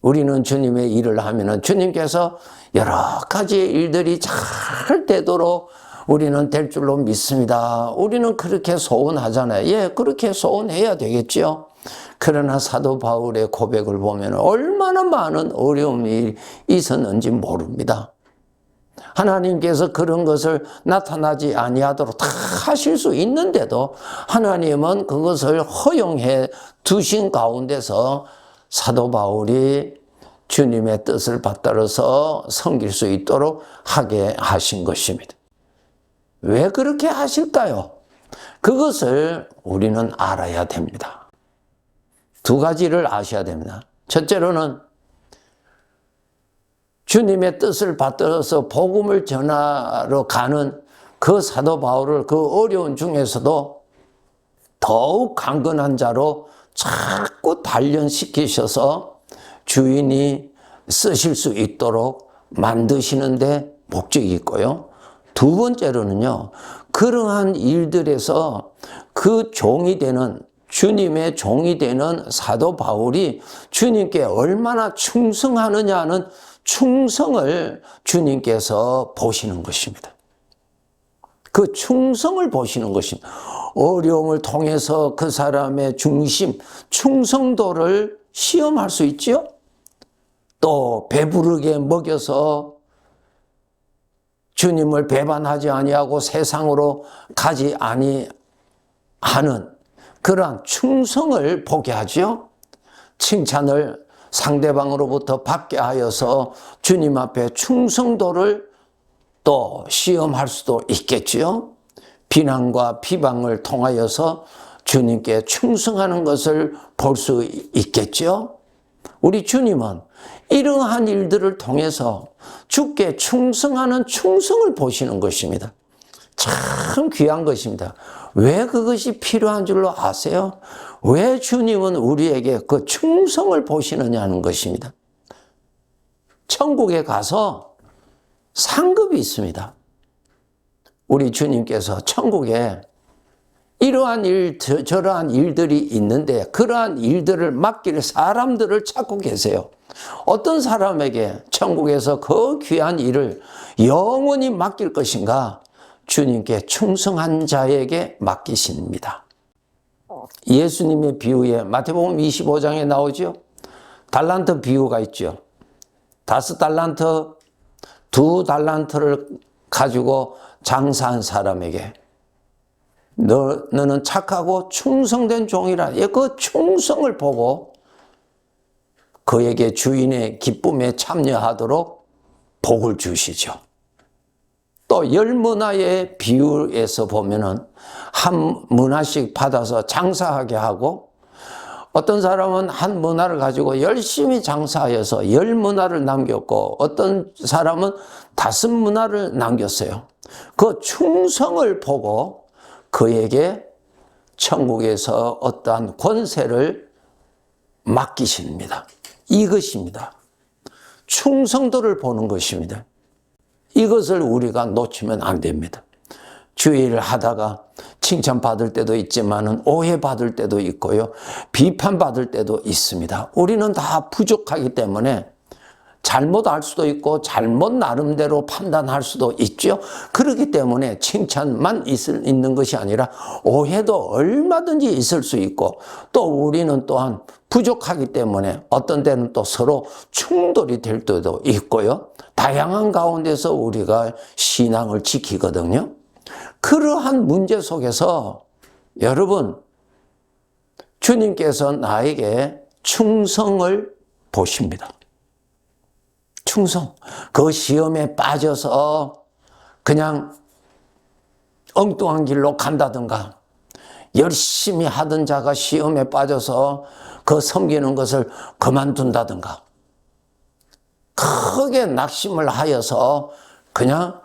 우리는 주님의 일을 하면은 주님께서 여러 가지 일들이 잘 되도록 우리는 될 줄로 믿습니다. 우리는 그렇게 소원하잖아요. 예, 그렇게 소원해야 되겠죠. 그러나 사도 바울의 고백을 보면 얼마나 많은 어려움이 있었는지 모릅니다. 하나님께서 그런 것을 나타나지 아니하도록 다 하실 수 있는데도 하나님은 그것을 허용해 두신 가운데서 사도 바울이 주님의 뜻을 받들어서 섬길 수 있도록 하게 하신 것입니다. 왜 그렇게 하실까요? 그것을 우리는 알아야 됩니다. 두 가지를 아셔야 됩니다. 첫째로는 주님의 뜻을 받들어서 복음을 전하러 가는 그 사도 바울을 그 어려운 중에서도 더욱 강건한 자로 자꾸 단련시키셔서 주인이 쓰실 수 있도록 만드시는데 목적이 있고요. 두 번째로는요, 그러한 일들에서 그 종이 되는, 주님의 종이 되는 사도 바울이 주님께 얼마나 충성하느냐는 충성을 주님께서 보시는 것입니다. 그 충성을 보시는 것입니다. 어려움을 통해서 그 사람의 중심, 충성도를 시험할 수 있죠. 또 배부르게 먹여서 주님을 배반하지 아니하고 세상으로 가지 아니하는 그러한 충성을 보게 하죠. 칭찬을 상대방으로부터 받게 하여서 주님 앞에 충성도를 또 시험할 수도 있겠지요. 비난과 비방을 통하여서 주님께 충성하는 것을 볼 수 있겠죠. 우리 주님은 이러한 일들을 통해서 주께 충성하는 충성을 보시는 것입니다. 참 귀한 것입니다. 왜 그것이 필요한 줄로 아세요? 왜 주님은 우리에게 그 충성을 보시느냐는 것입니다. 천국에 가서 상급이 있습니다. 우리 주님께서 천국에 이러한 일, 저러한 일들이 있는데 그러한 일들을 맡길 사람들을 찾고 계세요. 어떤 사람에게 천국에서 그 귀한 일을 영원히 맡길 것인가? 주님께 충성한 자에게 맡기십니다. 예수님의 비유에 마태복음 25장에 나오죠. 달란트 비유가 있죠. 5달란트, 2달란트를 가지고 장사한 사람에게 너는 착하고 충성된 종이라. 그 충성을 보고 그에게 주인의 기쁨에 참여하도록 복을 주시죠. 또 10문화의 비유에서 보면은 한 문화씩 받아서 장사하게 하고 어떤 사람은 한 문화를 가지고 열심히 장사하여서 10문화를 남겼고 어떤 사람은 5문화를 남겼어요. 그 충성을 보고 그에게 천국에서 어떠한 권세를 맡기십니다. 이것입니다. 충성도를 보는 것입니다. 이것을 우리가 놓치면 안 됩니다. 주의를 하다가 칭찬받을 때도 있지만은 오해받을 때도 있고요. 비판받을 때도 있습니다. 우리는 다 부족하기 때문에 잘못할 수도 있고 잘못 나름대로 판단할 수도 있죠. 그렇기 때문에 칭찬만 있는 것이 아니라 오해도 얼마든지 있을 수 있고 또 우리는 또한 부족하기 때문에 어떤 때는 또 서로 충돌이 될 때도 있고요. 다양한 가운데서 우리가 신앙을 지키거든요. 그러한 문제 속에서 여러분, 주님께서 나에게 충성을 보십니다. 충성. 그 시험에 빠져서 그냥 엉뚱한 길로 간다든가 열심히 하던 자가 시험에 빠져서 그 섬기는 것을 그만둔다든가 크게 낙심을 하여서 그냥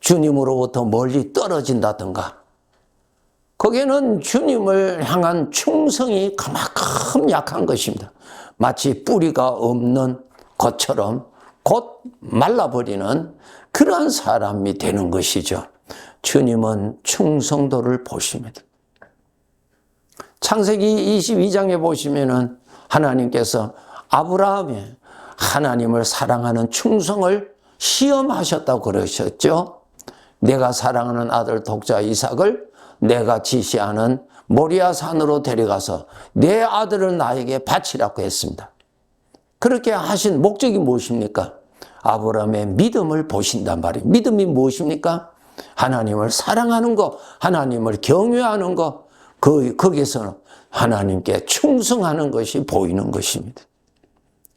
주님으로부터 멀리 떨어진다든가 거기에는 주님을 향한 충성이 그만큼 약한 것입니다. 마치 뿌리가 없는 것처럼 곧 말라버리는 그러한 사람이 되는 것이죠. 주님은 충성도를 보십니다. 창세기 22장에 보시면은 하나님께서 아브라함의 하나님을 사랑하는 충성을 시험하셨다고 그러셨죠. 내가 사랑하는 아들 독자 이삭을 내가 지시하는 모리아 산으로 데려가서 내 아들을 나에게 바치라고 했습니다. 그렇게 하신 목적이 무엇입니까? 아브라함의 믿음을 보신단 말이에요. 믿음이 무엇입니까? 하나님을 사랑하는 것, 하나님을 경외하는 것, 거기에서는 하나님께 충성하는 것이 보이는 것입니다.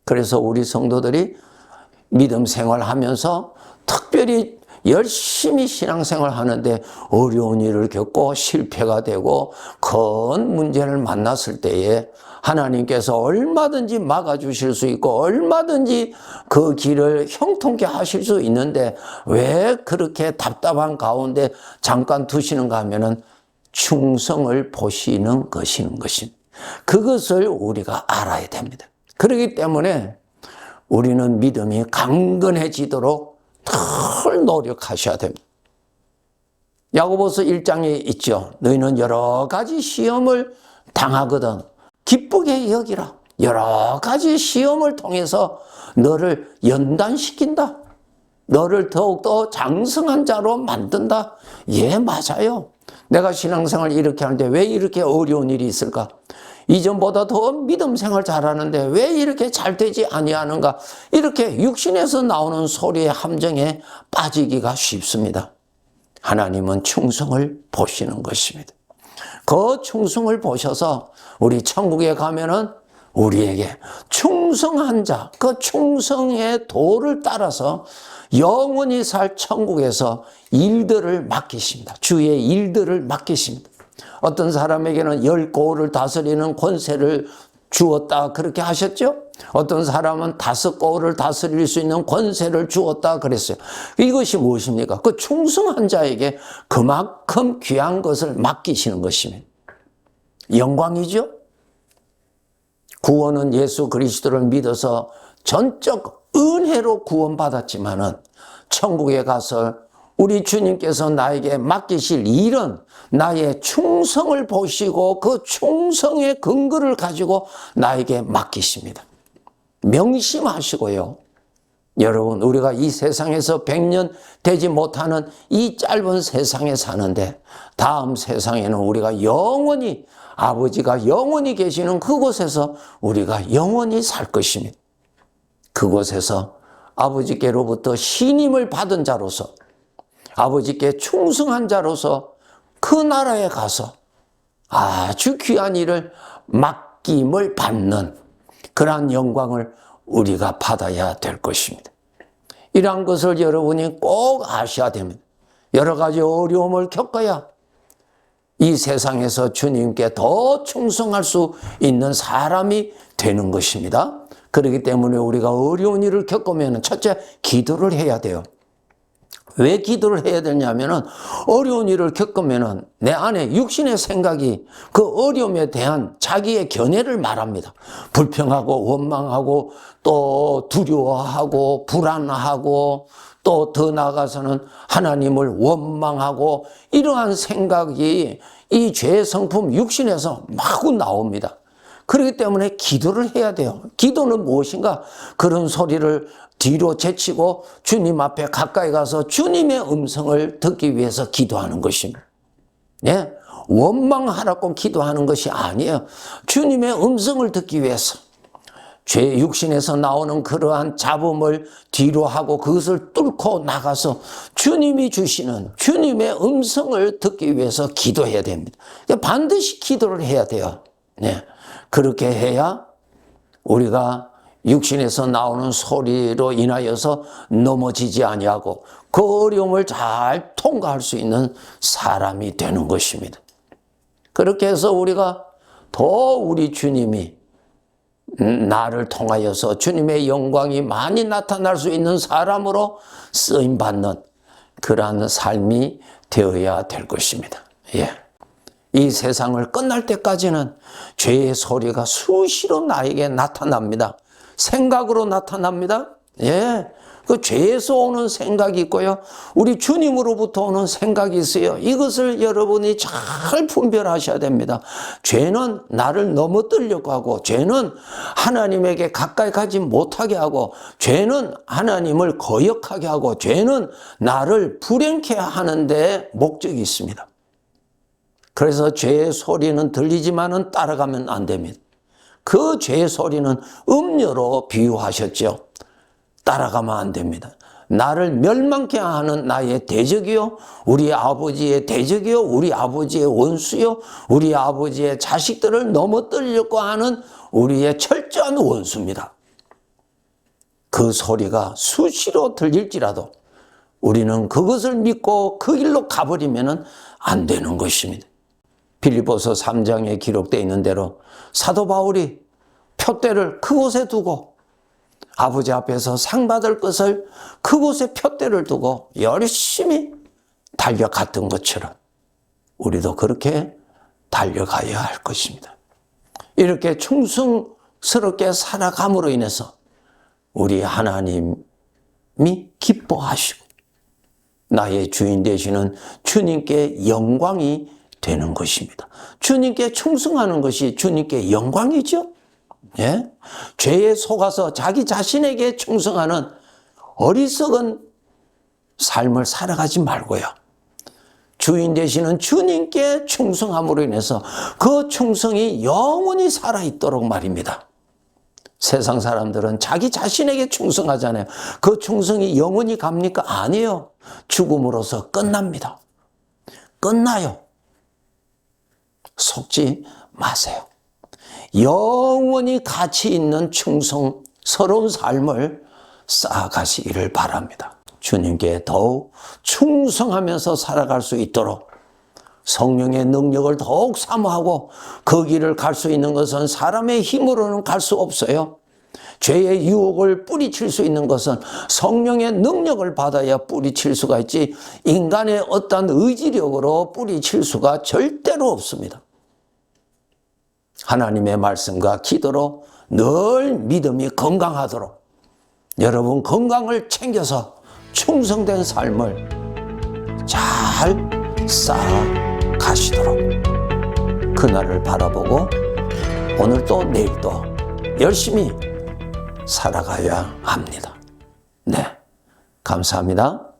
그래서 우리 성도들이 믿음 생활하면서 특별히 열심히 신앙생활 하는데 어려운 일을 겪고 실패가 되고 큰 문제를 만났을 때에 하나님께서 얼마든지 막아주실 수 있고 얼마든지 그 길을 형통케 하실 수 있는데 왜 그렇게 답답한 가운데 잠깐 두시는가 하면은 충성을 보시는 것입니다. 그것을 우리가 알아야 됩니다. 그렇기 때문에 우리는 믿음이 강건해지도록 늘 노력하셔야 됩니다. 야고보서 1장에 있죠. 너희는 여러 가지 시험을 당하거든 기쁘게 여기라. 여러 가지 시험을 통해서 너를 연단시킨다. 너를 더욱더 장성한 자로 만든다. 예, 맞아요. 내가 신앙생활 이렇게 하는데 왜 이렇게 어려운 일이 있을까? 이전보다 더 믿음 생활 잘하는데 왜 이렇게 잘 되지 아니하는가? 이렇게 육신에서 나오는 소리의 함정에 빠지기가 쉽습니다. 하나님은 충성을 보시는 것입니다. 그 충성을 보셔서 우리 천국에 가면은 우리에게 충성한 자, 그 충성의 도를 따라서 영원히 살 천국에서 일들을 맡기십니다. 주의 일들을 맡기십니다. 어떤 사람에게는 10고을을 다스리는 권세를 주었다 그렇게 하셨죠? 어떤 사람은 5고을을 다스릴 수 있는 권세를 주었다 그랬어요. 이것이 무엇입니까? 그 충성한 자에게 그만큼 귀한 것을 맡기시는 것입니다. 영광이죠? 구원은 예수 그리스도를 믿어서 전적 은혜로 구원받았지만은 천국에 가서 우리 주님께서 나에게 맡기실 일은 나의 충성을 보시고 그 충성의 근거를 가지고 나에게 맡기십니다. 명심하시고요. 여러분, 우리가 이 세상에서 100년 되지 못하는 이 짧은 세상에 사는데 다음 세상에는 우리가 영원히 아버지가 영원히 계시는 그곳에서 우리가 영원히 살 것입니다. 그곳에서 아버지께로부터 신임을 받은 자로서 아버지께 충성한 자로서 그 나라에 가서 아주 귀한 일을 맡김을 받는 그러한 영광을 우리가 받아야 될 것입니다. 이러한 것을 여러분이 꼭 아셔야 됩니다. 여러 가지 어려움을 겪어야 이 세상에서 주님께 더 충성할 수 있는 사람이 되는 것입니다. 그렇기 때문에 우리가 어려운 일을 겪으면 첫째, 기도를 해야 돼요. 왜 기도를 해야 되냐면은 어려운 일을 겪으면은 내 안에 육신의 생각이 그 어려움에 대한 자기의 견해를 말합니다. 불평하고 원망하고 또 두려워하고 불안하고 또 더 나아가서는 하나님을 원망하고 이러한 생각이 이 죄의 성품 육신에서 마구 나옵니다. 그렇기 때문에 기도를 해야 돼요. 기도는 무엇인가? 그런 소리를 뒤로 제치고 주님 앞에 가까이 가서 주님의 음성을 듣기 위해서 기도하는 것입니다. 예? 원망하라고 기도하는 것이 아니에요. 주님의 음성을 듣기 위해서 죄 육신에서 나오는 그러한 잡음을 뒤로 하고 그것을 뚫고 나가서 주님이 주시는 주님의 음성을 듣기 위해서 기도해야 됩니다. 반드시 기도를 해야 돼요. 네. 그렇게 해야 우리가 육신에서 나오는 소리로 인하여서 넘어지지 아니하고 그 어려움을 잘 통과할 수 있는 사람이 되는 것입니다. 그렇게 해서 우리가 더 우리 주님이 나를 통하여서 주님의 영광이 많이 나타날 수 있는 사람으로 쓰임받는 그러한 삶이 되어야 될 것입니다. 예. 이 세상을 끝날 때까지는 죄의 소리가 수시로 나에게 나타납니다. 생각으로 나타납니다. 예. 그 죄에서 오는 생각이 있고요. 우리 주님으로부터 오는 생각이 있어요. 이것을 여러분이 잘 분별하셔야 됩니다. 죄는 나를 넘어뜨리려고 하고, 죄는 하나님에게 가까이 가지 못하게 하고, 죄는 하나님을 거역하게 하고, 죄는 나를 불행케 하는 데 목적이 있습니다. 그래서 죄의 소리는 들리지만은 따라가면 안 됩니다. 그 죄의 소리는 음료로 비유하셨죠. 따라가면 안 됩니다. 나를 멸망케 하는 나의 대적이요, 우리 아버지의 대적이요, 우리 아버지의 원수요, 우리 아버지의 자식들을 넘어뜨리려고 하는 우리의 철저한 원수입니다. 그 소리가 수시로 들릴지라도 우리는 그것을 믿고 그 길로 가버리면 안 되는 것입니다. 빌립보서 3장에 기록되어 있는 대로 사도 바울이 표대를 그곳에 두고 아버지 앞에서 상 받을 것을 그곳에 표대를 두고 열심히 달려갔던 것처럼 우리도 그렇게 달려가야 할 것입니다. 이렇게 충성스럽게 살아감으로 인해서 우리 하나님이 기뻐하시고 나의 주인 되시는 주님께 영광이 되는 것입니다. 주님께 충성하는 것이 주님께 영광이죠. 예? 죄에 속아서 자기 자신에게 충성하는 어리석은 삶을 살아가지 말고요. 주인 되시는 주님께 충성함으로 인해서 그 충성이 영원히 살아있도록 말입니다. 세상 사람들은 자기 자신에게 충성하잖아요. 그 충성이 영원히 갑니까? 아니에요. 죽음으로써 끝납니다. 끝나요. 속지 마세요. 영원히 가치 있는 충성스러운 삶을 쌓아가시기를 바랍니다. 주님께 더욱 충성하면서 살아갈 수 있도록 성령의 능력을 더욱 사모하고 그 길을 갈 수 있는 것은 사람의 힘으로는 갈 수 없어요. 죄의 유혹을 뿌리칠 수 있는 것은 성령의 능력을 받아야 뿌리칠 수가 있지 인간의 어떤 의지력으로 뿌리칠 수가 절대로 없습니다. 하나님의 말씀과 기도로 늘 믿음이 건강하도록 여러분 건강을 챙겨서 충성된 삶을 잘 쌓아가시도록 그날을 바라보고 오늘도 내일도 열심히 살아가야 합니다. 네, 감사합니다.